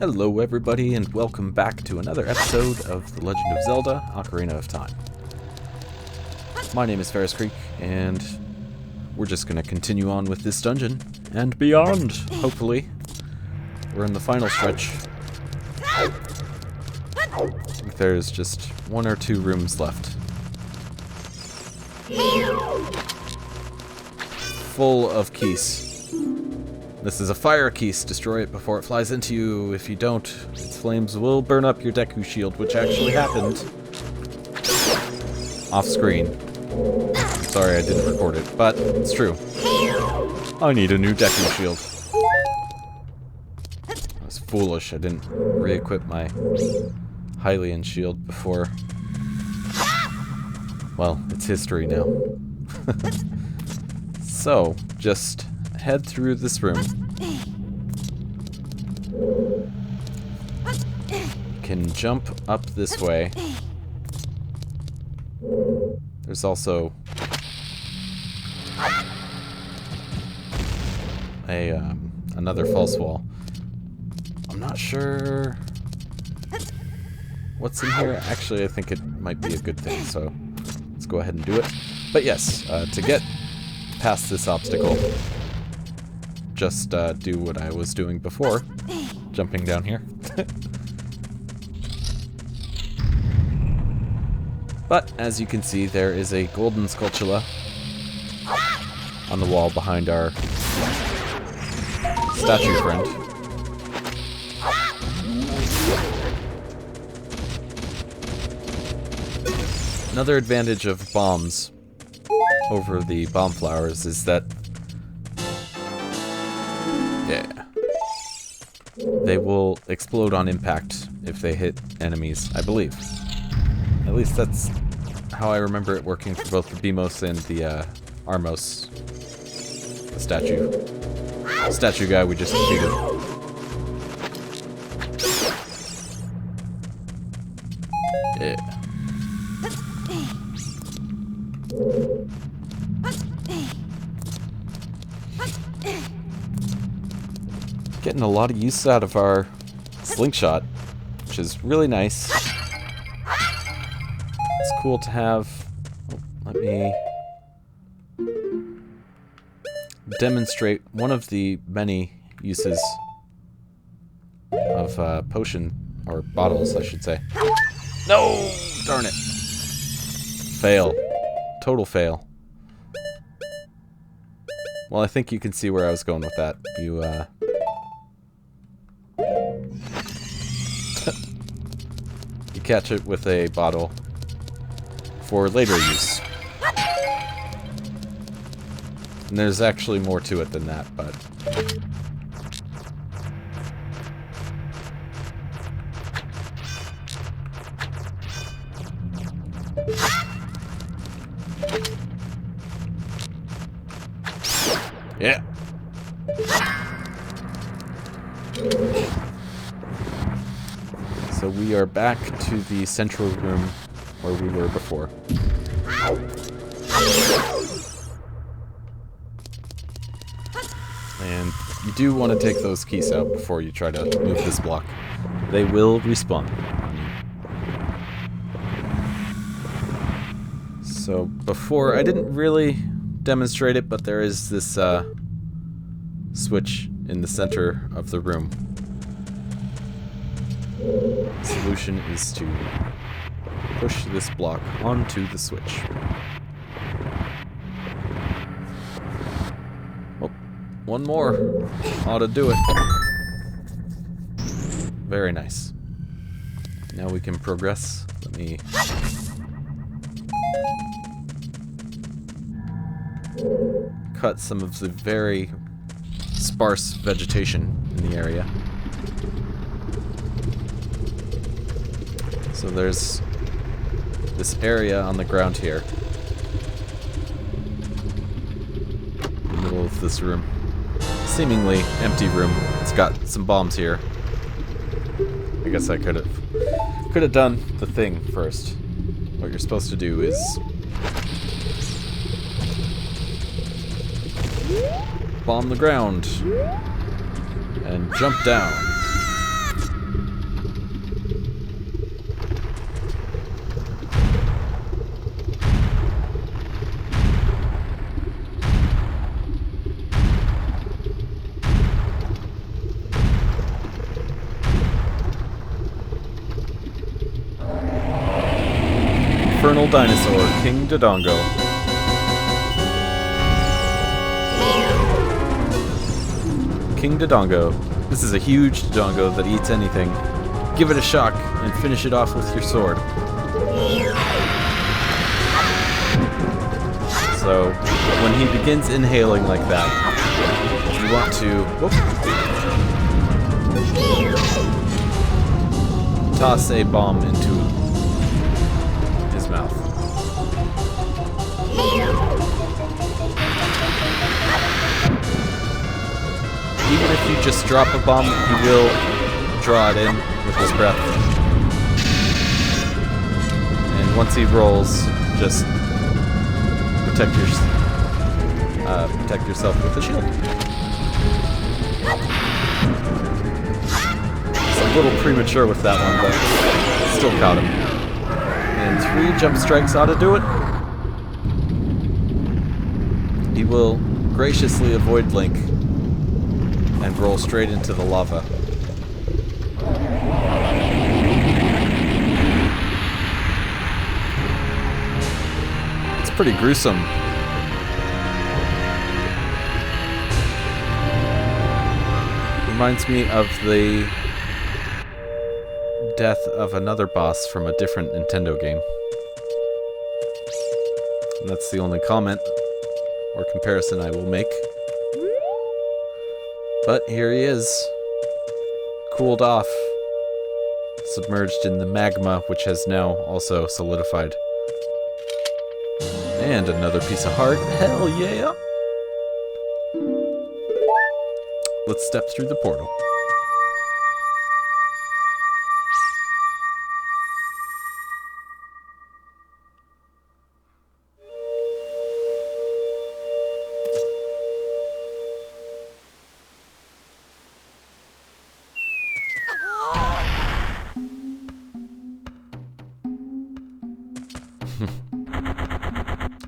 Hello everybody and welcome back to another episode of The Legend of Zelda, Ocarina of Time. My name is Ferrous and we're just going to continue on with this dungeon and beyond, hopefully. We're in the final stretch. I think there's just one or two rooms left. Full of keys. This is a fire keys. Destroy it before it flies into you. If you don't, its flames will burn up your Deku shield, which actually happened. Off screen. Sorry I didn't record it, but it's true. I need a new Deku shield. I was foolish. I didn't re-equip my Hylian shield before. Well, it's history now. So, just head through this room. Can jump up this way. There's also another false wall. I'm not sure what's in here. Actually, I think it might be a good thing, so let's go ahead and do it. But yes, to get past this obstacle, just do what I was doing before, jumping down here. But as you can see, there is a golden sculptula on the wall behind our statue friend. Another advantage of bombs over the bomb flowers is that they will explode on impact if they hit enemies, I believe. At least that's how I remember it working for both the Beamos and the Armos. The statue guy we just defeated. Yeah. Getting a lot of use out of our slingshot, which is really nice. It's cool to have. Let me demonstrate one of the many uses of potion, or bottles, I should say. No! Darn it. Fail. Total fail. Well, I think you can see where I was going with that. You catch it with a bottle for later use. And there's actually more to it than that, but yeah. So we are back to the central room where we were before. And you do want to take those keys out before you try to move this block. They will respawn. So before, I didn't really demonstrate it, but there is this switch in the center of the room. The solution is to push this block onto the switch. Oh, one more ought to do it. Very nice. Now we can progress. Let me cut some of the very sparse vegetation in the area. So there's this area on the ground here, in the middle of this room. Seemingly empty room. It's got some bombs here. I guess I could have done the thing first. What you're supposed to do is bomb the ground and jump down. infernal dinosaur, King Dodongo. King Dodongo. This is a huge Dodongo that eats anything. Give it a shock and finish it off with your sword. So, when he begins inhaling like that, you want to toss a bomb into his mouth. Even if you just drop a bomb, he will draw it in with his breath. And once he rolls, just protect yourself with a shield. It's a little premature with that one, but still caught him. And 3 jump strikes ought to do it. He will graciously avoid Link and roll straight into the lava. It's pretty gruesome. Reminds me of the death of another boss from a different Nintendo game. And that's the only comment or comparison I will make. But here he is, cooled off, submerged in the magma, which has now also solidified. And another piece of heart. Hell yeah! Let's step through the portal.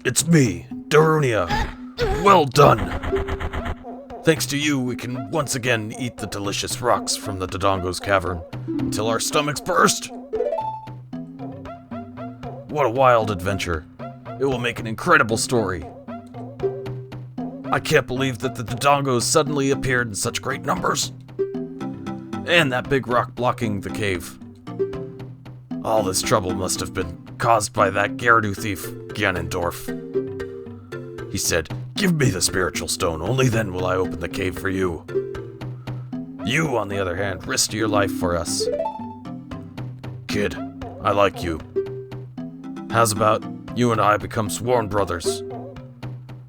It's me, Darunia. Well done. Thanks to you, we can once again eat the delicious rocks from the Dodongo's cavern until our stomachs burst. What a wild adventure. It will make an incredible story. I can't believe that the Dodongos suddenly appeared in such great numbers. And that big rock blocking the cave. All this trouble must have been caused by that Gyarados thief, Ganondorf. He said, "Give me the spiritual stone, only then will I open the cave for you." You, on the other hand, risked your life for us. Kid, I like you. How's about you and I become sworn brothers?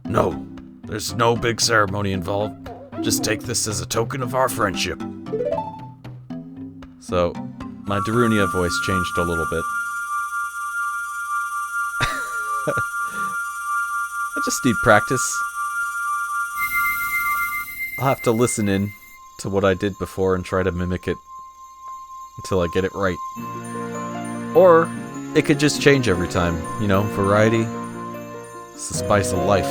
No, there's no big ceremony involved. Just take this as a token of our friendship. So, my Darunia voice changed a little bit. I just need practice. I'll have to listen in to what I did before and try to mimic it until I get it right. Or it could just change every time, you know, variety. It's the spice of life.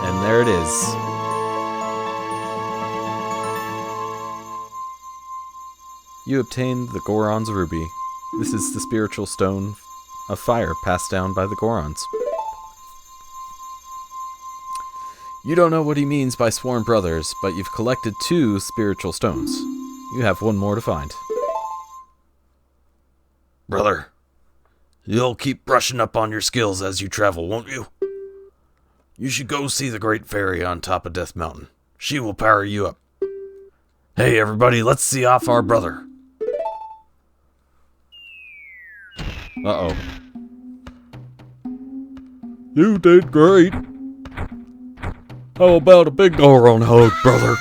And there it is. You obtained the Goron's Ruby. This is the spiritual stone of fire passed down by the Gorons. You don't know what he means by sworn brothers, but you've collected 2 spiritual stones. You have 1 more to find. Brother, you'll keep brushing up on your skills as you travel, won't you? You should go see the Great Fairy on top of Death Mountain. She will power you up. Hey everybody, let's see off our brother. Uh-oh. You did great. How about a big Goron hug, brother?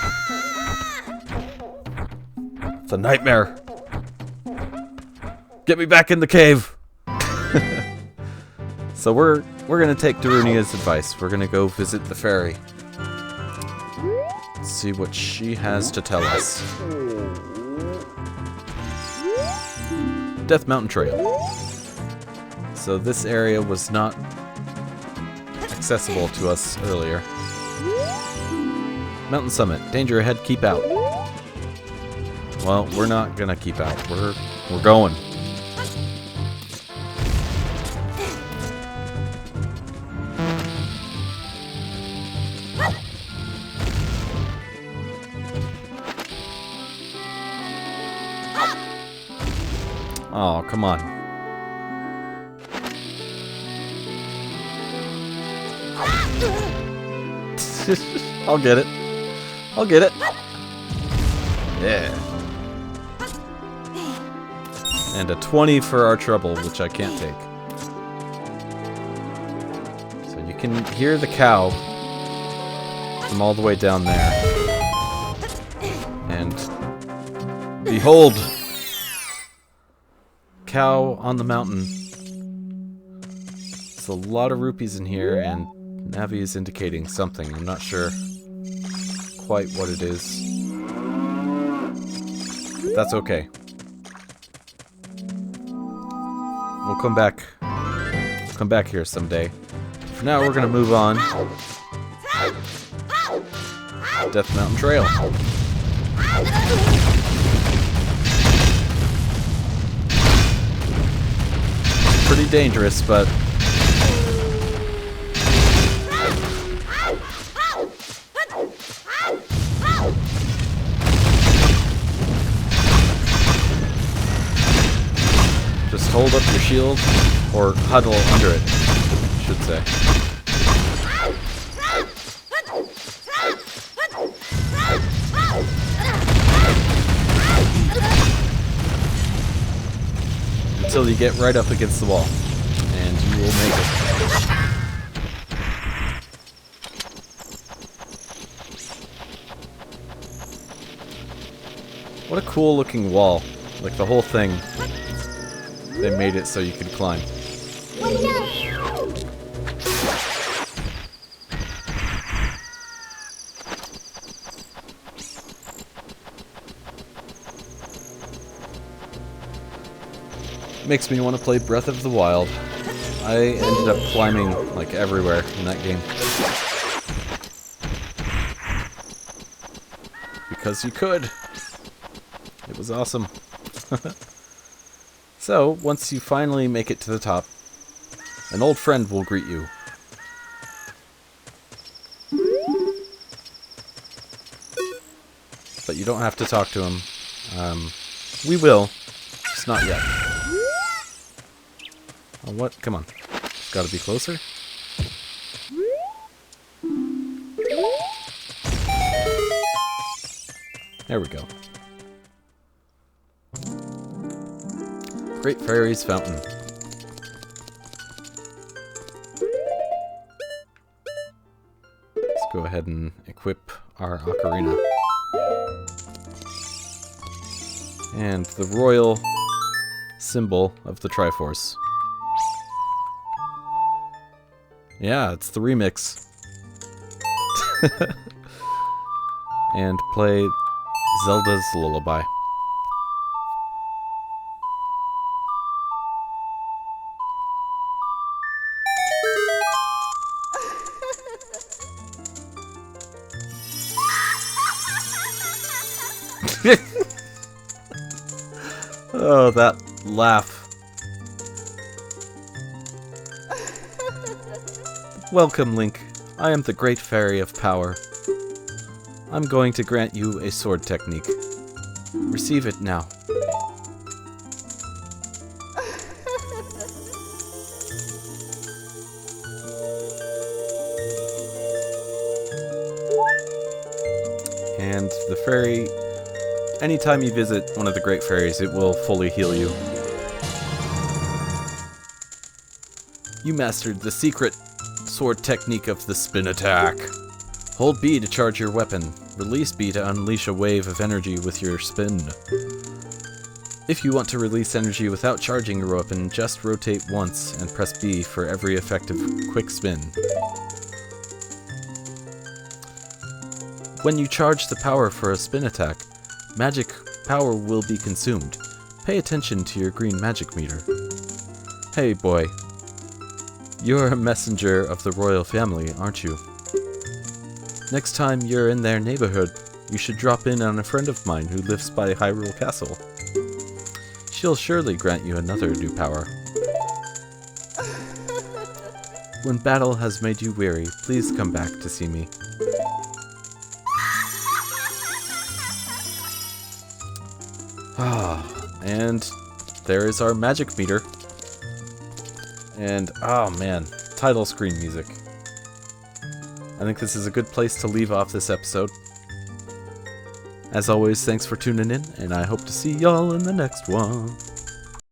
It's a nightmare. Get me back in the cave. So we're gonna take Darunia's advice. We're gonna go visit the fairy. Let's see what she has to tell us. Death Mountain Trail. So this area was not accessible to us earlier. Mountain Summit. Danger ahead, keep out. Well, we're not gonna keep out. We're going. Oh, come on. I'll get it. I'll get it. Yeah. And a 20 for our trouble, which I can't take. So you can hear the cow from all the way down there. And behold, cow on the mountain. There's a lot of rupees in here, and Navi is indicating something. I'm not sure quite what it is. But that's okay. We'll come back. Come back here someday. For now, we're gonna move on. Death Mountain Trail. Pretty dangerous, but just hold up your shield, or huddle under it, I should say. Until you get right up against the wall, and you will make it. What a cool looking wall. Like the whole thing, they made it so you could climb. Makes me want to play Breath of the Wild. I ended up climbing like everywhere in that game. Because you could. It was awesome. So, once you finally make it to the top, an old friend will greet you. But you don't have to talk to him. We will. Just not yet. Oh, what? Come on. It's gotta be closer. There we go. Great Fairy's Fountain. Let's go ahead and equip our Ocarina. And the royal symbol of the Triforce. Yeah, it's the remix. And play Zelda's Lullaby. Oh, that laugh. Welcome, Link. I am the Great Fairy of Power. I'm going to grant you a sword technique. Receive it now. And the fairy, anytime you visit one of the Great Fairies, it will fully heal you. You mastered the secret sword technique of the spin attack. Hold B to charge your weapon. Release B to unleash a wave of energy with your spin. If you want to release energy without charging your weapon, just rotate once and press B for every effective quick spin. When you charge the power for a spin attack, magic power will be consumed. Pay attention to your green magic meter. Hey boy, you're a messenger of the royal family, aren't you? Next time you're in their neighborhood, you should drop in on a friend of mine who lives by Hyrule Castle. She'll surely grant you another new power. When battle has made you weary, please come back to see me. And there is our magic meter. And, oh man, title screen music. I think this is a good place to leave off this episode. As always, thanks for tuning in, and I hope to see y'all in the next one.